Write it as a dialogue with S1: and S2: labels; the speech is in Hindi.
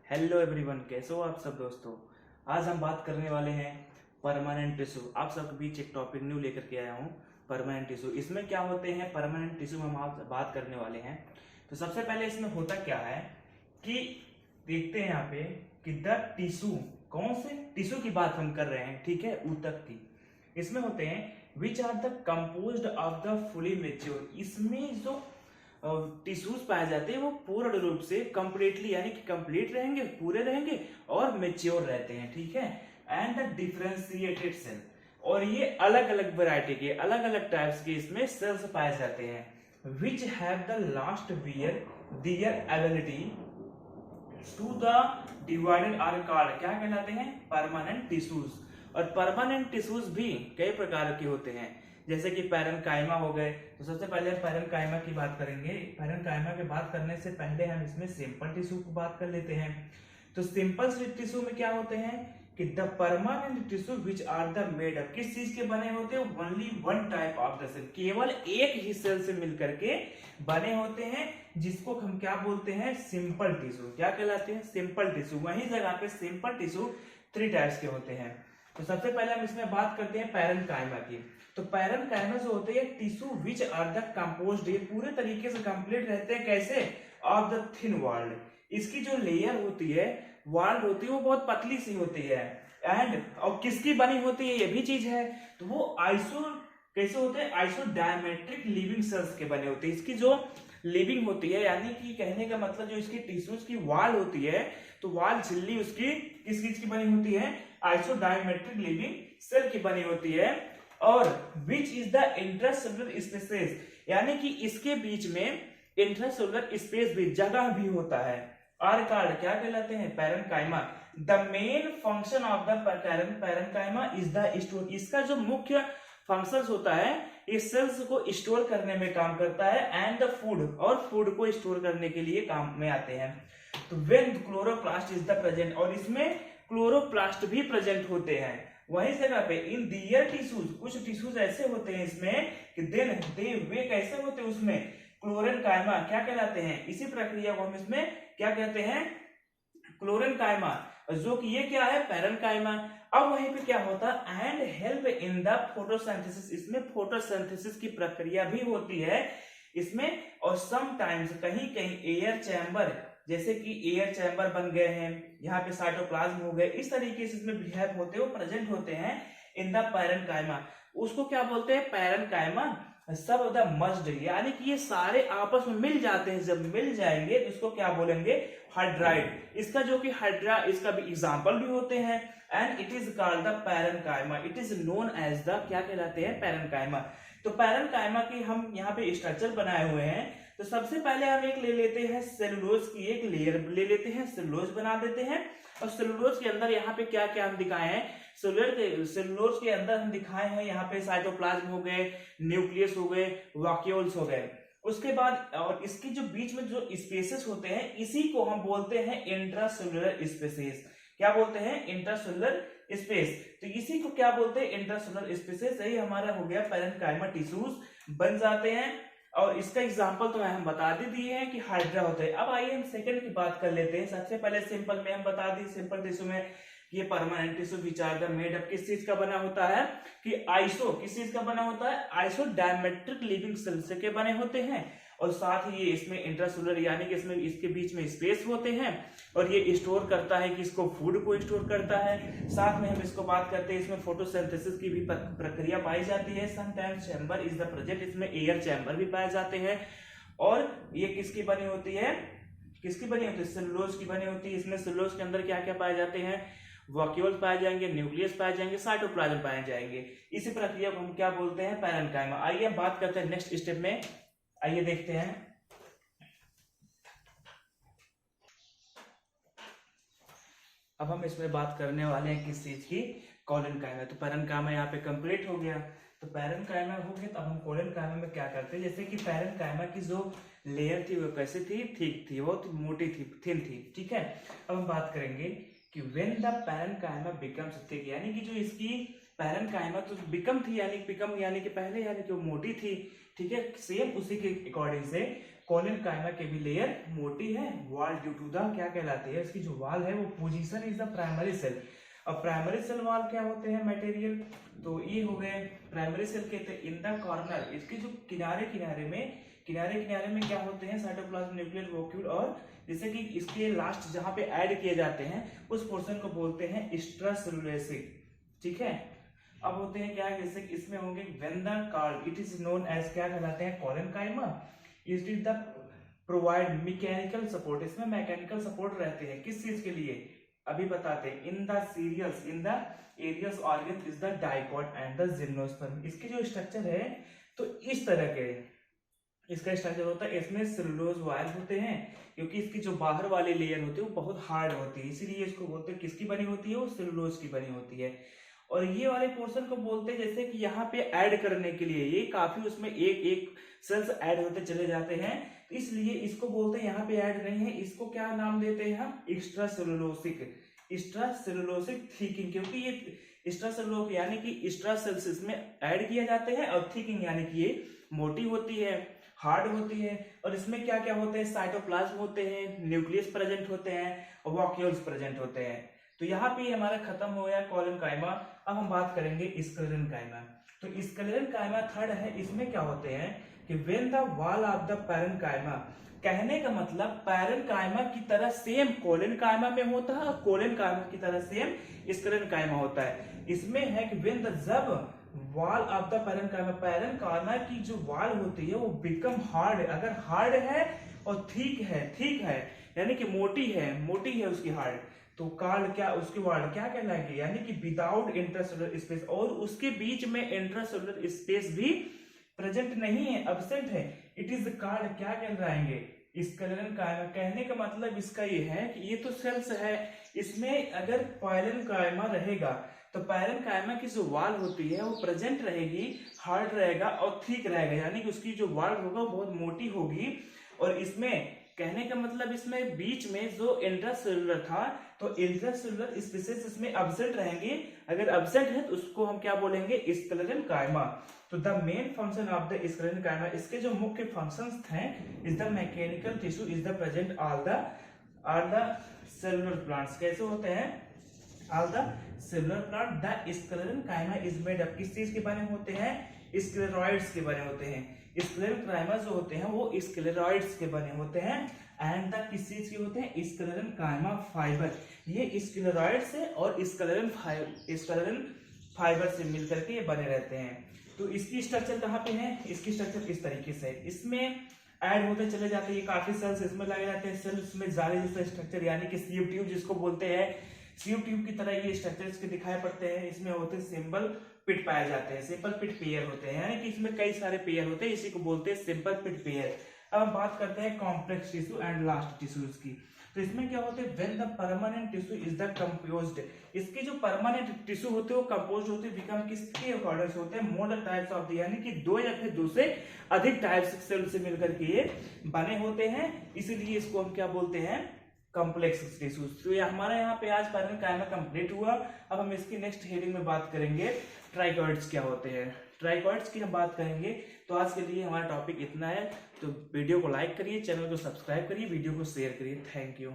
S1: हेलो एवरीवन, कैसे हो आप सब दोस्तों। आज हम बात करने वाले हैं परमानेंट टिश्यू। आप सबके बीच एक टॉपिक न्यू लेकर के आया हूँ, परमानेंट टिश्यू। इसमें क्या होते हैं परमानेंट टिश्यू में हम आज बात करने वाले हैं। तो सबसे पहले इसमें होता क्या है कि देखते हैं यहाँ पे कि द टिश्यू, कौन से टिश्यू की बात हम कर रहे हैं, ठीक है, ऊतक की। इसमें होते हैं which are the composed of the fully mature. इसमें जो टिश्यूज पाए जाते हैं वो पूर्ण रूप से कंप्लीटली यानी कि कंप्लीट रहेंगे, पूरे रहेंगे और मेच्योर रहते हैं, ठीक है। एंड द डिफरेंशिएटेड सेल, और ये अलग अलग वैरायटी के अलग अलग टाइप्स के इसमें सेल्स पाए जाते हैं। Which have the last where their ability to the divided are called, क्या कहलाते हैं, परमानेंट टिश्यूज। और परमानेंट टिश्यूज भी कई प्रकार के होते हैं, जैसे कि पैरेन्काइमा हो गए। तो सबसे पहले हम पैरेन्काइमा की बात करेंगे। पैरेन्काइमा की बात करने से पहले हम इसमें सिंपल टिश्यू की बात कर लेते हैं। तो सिंपल टिश्यू में क्या होते हैं कि the permanent tissue which are the made up, किस चीज के बने होते हैं, only one type of the cell, केवल एक ही सेल से मिलकर के बने होते हैं, जिसको हम क्या बोलते हैं, सिंपल टिश्यू। क्या कहलाते हैं, सिंपल टिश्यू। वही जगह पे सिंपल टिश्यू 3 टाइप्स के होते हैं। तो सबसे पहले हम इसमें बात करते हैं पैरेन्काइमा की। तो पैरेन्काइमा जो होते हैं tissue which are the composed, ये पूरे तरीके से कंप्लीट रहते हैं, कैसे, ऑफ द थिन वॉल्ड। इसकी जो लेयर होती है, वॉल्ड होती है, वो बहुत पतली सी होती है। एंड और किसकी बनी होती है, ये भी चीज है। तो वो आइसो कैसे होते हैं, आइसो डायमेट्रिक लिविंग सेल्स के बने होते हैं। इसकी जो लिविंग होती है, यानी कि कहने का मतलब जो इसकी टिश्यूज की वॉल होती है, तो वॉल झिल्ली उसकी किस चीज की बनी होती है, आइसो डायमेट्रिक लिविंग सेल की बनी होती है। और which is the intracellular spaces, यानी कि इसके बीच में इंट्रासेलुलर स्पेस भी, जगह भी होता है। आर कार्ड क्या कहलाते हैं, parenchyma. The main function of the parenchyma is the store. इसका जो मुख्य फंक्शन होता है, इस सेल्स को स्टोर करने में काम करता है। एंड द फूड, और फूड को स्टोर करने के लिए काम में आते हैं। तो when chloroplast is the present, और इसमें क्लोरोप्लास्ट भी प्रेजेंट होते हैं। वही जगह पे इन दियर टिश्यूज, कुछ टिश्यूज ऐसे होते हैं इसमें कि देन दे वे कैसे होते हैं, उसमें क्लोरेन्काइमा क्या कहलाते हैं। इसी प्रक्रिया को हम इसमें क्या कहते हैं, क्लोरेन्काइमा, जो कि ये क्या है, पैरेन्काइमा। अब वहीं पे क्या होता है, and help in the photosynthesis, इसमें फोटोसिंथेसिस की प्रक्रिया भी होती है इसमें। और समटाइम्स कहीं कहीं एयर चैम्बर, जैसे कि एयर चैम्बर बन गए हैं, यहाँ पे साइटोप्लाज्म हो गए, इस तरीके से इसमें बिहेव होते हैं, वो प्रेजेंट होते हैं इन द पैरेन्काइमा। उसको क्या बोलते हैं, पैरेन्काइमा सब द मस्ड, यानी कि ये सारे आपस में मिल जाते हैं। जब मिल जाएंगे तो इसको क्या बोलेंगे, हाइड्राइड। इसका जो कि हाइड्रा, इसका भी एग्जाम्पल भी होते हैं। And it is called the parenchyma, it is known as the, क्या कहलाते हैं, पैरेन्काइमा। तो पैरेन्काइमा की हम यहाँ पे स्ट्रक्चर बनाए हुए हैं। तो सबसे पहले हम एक ले लेते हैं सेलुलोज की एक लेयर ले लेते हैं, सेलुलोज बना देते हैं। और सेलुलोज के अंदर यहाँ पे क्या क्या हम दिखाए हैं, सेलुलोज के अंदर हम दिखाए हैं यहाँ पे साइटोप्लाज्म हो गए, न्यूक्लियस हो गए, वैक्यूल्स हो गए। उसके बाद और इसके जो बीच में जो स्पेसेस होते हैं, इसी को हम बोलते हैं इंट्रासेलुलर स्पेसेस। क्या बोलते हैं, इंट्रासेलुलर स्पेस। तो इसी को क्या बोलते हैं, इंट्रासेलुलर स्पेसेस। यही हमारा हो गया पैरेन्काइमा टिश्यूज बन जाते हैं। और इसका एग्जांपल तो हम बता दिए हैं कि हाइड्रा होता है। अब आइए हम सेकंड की बात कर लेते हैं। सबसे पहले सिंपल में हम बता दिए, सिंपल टिश्यू में ये permanent tissue which are the made up, किस चीज का बना होता है, कि आइसो, किस चीज का बना होता है, आइसो डायमेट्रिक लिविंग सेल्स के बने होते हैं। और साथ ही ये इसमें इंट्रासेलुलर, यानी कि इसमें इसके बीच में स्पेस होते हैं। और ये स्टोर करता है, कि इसको फूड को स्टोर करता है। साथ में हम इसको बात करते हैं, इसमें फोटोसिंथेसिस की भी प्रक्रिया पाई जाती है। Sometimes chamber is the present, इसमें एयर चैम्बर भी पाए जाते हैं। और ये किसकी बनी होती है, किसकी बनी होती है, सेलुलोज की बनी होती है। इसमें सेलुलोज के अंदर क्या क्या पाए जाते हैं, वैक्यूल्स पाए जाएंगे, न्यूक्लियस पाए जाएंगे, साइटोप्लाज्म पाए जाएंगे। इसी प्रक्रिया को हम क्या बोलते हैं, पैरेन्काइमा। आइए हम बात करते हैं नेक्स्ट स्टेप में, आइए देखते हैं। अब हम इसमें बात करने वाले हैं किस चीज की, कोलेनकाइमा। तो पैरेन्काइमा यहाँ पे कंप्लीट हो गया। तो पैरेन्काइमा हो गया, तो अब हम कोलेनकाइमा में क्या करते हैं, जैसे कि पैरेन्काइमा की जो लेयर थी वो कैसे थी, ठीक थी, वो मोटी थी, थिन थी, ठीक है। अब हम बात करेंगे कि when the parenchyma becomes thick, यानी कि जो इसकी पैरेन्काइमा तो बिकम थी, यानी बिकम यानी कि पहले, यानी कि वो मोटी थी, ठीक है। सेम उसी के अकॉर्डिंग से कोलेनकाइमा की भी लेयर मोटी है। वॉल ड्यू टू द क्या कहलाती है, इसकी जो वॉल है वो position is the primary cell. अब प्राइमरी सेल वॉल क्या होते हैं मटेरियल, तो ये हो गए प्राइमरी सेल कहते हैं। इन द कॉर्नर, इसके जो किनारे किनारे में क्या होते हैं, साइटोप्लाज्म, न्यूक्लियर वैक्यूल, और जैसे कि इसके लास्ट जहां पे ऐड किए जाते हैं उस पोर्शन को बोलते हैं एक्स्ट्रासेलुलर। ठीक है। अब होते हैं क्या, जैसे कि इसमें होंगे when the called it is known as क्या कहलाते हैं, collenchyma. It is the provide mechanical support, इसमें मैकेनिकल सपोर्ट रहते हैं किस चीज के लिए, अभी बताते हैं। In the cereals, in the areas organ is the dicot and the gymnosperm. इसके जो स्ट्रक्चर है तो इस तरह के इसका स्ट्रक्चर होता है। इसमें सेलुलोज वायर होते हैं, क्योंकि इसकी जो बाहर वाली लेयर होती है वो बहुत हार्ड होती है, इसीलिए इसको बोलते हैं किसकी बनी होती है, वो सेलुलोज की बनी होती है। और ये वाले पोर्शन को बोलते हैं, जैसे कि यहाँ पे ऐड करने के लिए ये काफी उसमें एक एक सेल्स ऐड होते चले जाते हैं, तो इसलिए इसको बोलते हैं यहाँ पे ऐड नहीं है, इसको क्या नाम देते हैं हम, एक्स्ट्रासेलुलोसिक थीकिंग। क्योंकि ये एक्स्ट्रासेलुलोसिक यानी कि एक्स्ट्रा सेल्स इसमें ऐड किए जाते हैं, और थीकिंग यानी कि ये मोटी होती है, हार्ड होती है। और इसमें क्या क्या होते हैं, साइटोप्लाज्म होते हैं, न्यूक्लियस प्रेजेंट होते हैं, और वैक्यूल्स प्रेजेंट होते हैं। तो यहाँ पे हमारा खत्म हो गया कोलेनकाइमा। अब हम बात करेंगे स्क्लेरेनकाइमा। तो स्क्लेरेनकाइमा थर्ड है। इसमें क्या होते हैं कि when the wall of the parenchyma, कहने का मतलब पैरेन्काइमा की तरह सेम कोलेनकाइमा में होता है, और कोलेनकाइमा की तरह सेम स्क्लेरेनकाइमा होता है। इसमें है कि व्हेन द जब वॉल ऑफ द पैरेन्काइमा की जो वॉल होती है वो बिकम हार्ड, अगर हार्ड है और ठीक है यानी कि मोटी है उसकी हार्ड, तो कार्ड क्या उसकी वर्ड क्या कहलाएगी, यानी कि विदाउट इंट्रासेलुलर स्पेस, और उसके बीच में इंट्रासेलुलर स्पेस भी प्रेजेंट नहीं है, एब्सेंट है। इट इज कार्ड क्या कहलाएंगे, स्क्लेरेनकाइमा। कहने का मतलब इसका ये है कि ये तो सेल्स है, इसमें अगर पैरेन्काइमा रहेगा तो पैरेन्काइमा की जो वॉल होती है वो प्रेजेंट रहेगी, हार्ड रहेगा और थिक रहेगा, यानी कि उसकी जो वॉल होगा बहुत मोटी होगी। और इसमें कहने का मतलब इसमें बीच में जो इंट्रासेलुलर था तो इंट्रासेलुलर स्पीसीज इसमें एब्सेंट रहेंगे, अगर एब्सेंट है तो उसको हम क्या बोलेंगे, स्क्लेरेनकाइमा। तो the main function of the sclerenchyma, इसके जो मुख्य फंक्शंस हैं, is the mechanical tissue is the present all the cellular plants. कैसे होते हैं, all the cellular plant. The sclerenchyma is made up, किस चीज के बने होते हैं, स्क्लेरॉइड्स के बने होते हैं। स्क्लेरेनकाइमा जो होते हैं वो स्क्लेरॉइड्स के बने होते हैं, एंड द किस चीज के होते हैं, स्क्लेरेनकाइमा फाइबर। ये स्क्लेरॉइड से और स्क्लेरेन फाइबर से मिलकर के ये बने रहते हैं। तो इसकी स्ट्रक्चर कहाँ पे है, इसकी स्ट्रक्चर इस तरीके से, इसमें ऐड होते चले जाते हैं, काफी सेल्स इसमें लगे जाते हैं, सेल्स में जाली जैसा स्ट्रक्चर यानी कि सीव ट्यूब जिसको बोलते हैं, सीव ट्यूब की तरह ये स्ट्रक्चर्स के दिखाई पड़ते हैं। इसमें होते हैं सिंपल पिट पाए जाते हैं, सिंपल पिट पेयर होते हैं, यानी कि इसमें कई सारे पेयर होते हैं, इसी को बोलते हैं सिंपल पिट पेयर। अब हम बात करते हैं complex tissue and last tissues की। तो इसमें क्या होते हैं, when the permanent tissue is the composed, इसके जो परमानेंट टिश्यू होते हैं वो कंपोज्ड होते हैं, बिकम किसके अकॉर्डिंग से होते हैं, मोर टाइप्स ऑफ द, यानी कि दो या फिर दो से अधिक टाइप्स सेल से मिलकर के ये बने होते हैं, इसीलिए इसको हम क्या बोलते हैं, कॉम्प्लेक्स टिश्यूज। तो ये हमारा यहाँ पे आज पैरेन्काइमा कंप्लीट हुआ। अब हम इसकी नेक्स्ट हेडिंग में बात करेंगे ट्राइकॉइड्स क्या होते हैं, ट्राइकॉइड्स की हम बात करेंगे। तो आज के लिए हमारा टॉपिक इतना है, तो वीडियो को लाइक करिए, चैनल को सब्सक्राइब करिए, वीडियो को शेयर करिए। Thank you.